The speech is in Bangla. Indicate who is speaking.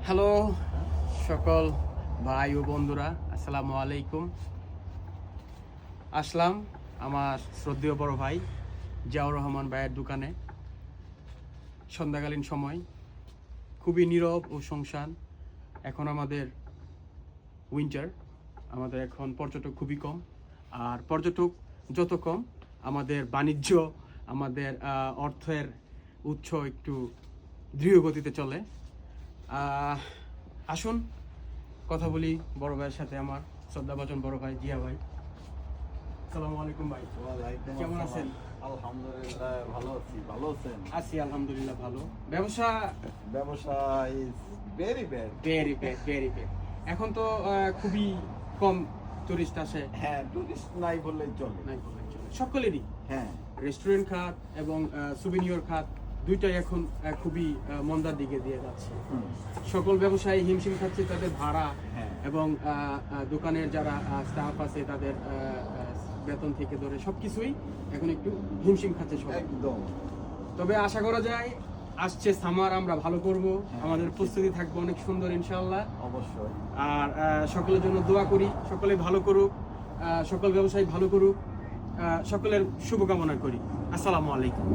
Speaker 1: হ্যালো সকল ভাই ও বন্ধুরা, আসসালামু আলাইকুম। আসলাম আমার শ্রদ্ধেয় বড় ভাই জিয়াউর রহমান ভাইয়ের দোকানে। সন্ধ্যাকালীন সময়, খুবই নীরব ও শুনশান। এখন আমাদের উইন্টার, আমাদের এখন পর্যটক খুবই কম। আর পর্যটক যত কম, আমাদের বাণিজ্য, আমাদের অর্থের উৎস একটু দৃঢ় গতিতে চলে। আসুন কথা বলি বড় ভাইয়ের সাথে, আমার শ্রদ্ধাভাজন বড় ভাই জিয়া ভাই। আসসালামু আলাইকুম ভাই।
Speaker 2: ওয়ালাইকুম
Speaker 1: কেমন
Speaker 2: আসসালাম।
Speaker 1: আছেন?
Speaker 2: আলহামদুলিল্লাহ ভালো আছি। ভালো আছেন?
Speaker 1: আছি আলহামদুলিল্লাহ ভালো। ব্যবসা
Speaker 2: ব্যবসা is very bad.
Speaker 1: Very bad, very bad. এখন তো খুবই কম টুরিস্ট আসে।
Speaker 2: হ্যাঁ, টুরিস্ট নাই বললেই চলে।
Speaker 1: নাই বললেই চলে। সকলেরই
Speaker 2: হ্যাঁ,
Speaker 1: রেস্টুরেন্ট খাত এবং সুভিনিয়র খাত দুইটাই এখন খুবই মন্দার দিকে দিয়ে যাচ্ছে।
Speaker 2: হুম,
Speaker 1: সকল ব্যবসায়ী হিমশিম খাচ্ছে তাদের ভাড়া
Speaker 2: হ্যাঁ।
Speaker 1: এবং দোকানের যারা স্টাফ আছে তাদের বেতন থেকে ধরে সবকিছুই এখন একটু হিমশিম খাচ্ছে সবাই।
Speaker 2: একদম।
Speaker 1: তবে আশা করা যায় আসছে সামার আমরা ভালো করব, আমাদের প্রস্তুতি থাকবে অনেক সুন্দর ইনশাআল্লাহ।
Speaker 2: অবশ্যই।
Speaker 1: আর সকলের জন্য দোয়া করি, সকলে ভালো করুক, সকল ব্যবসায়ী ভালো করুক, সকলের শুভকামনা করি। আসসালামু আলাইকুম।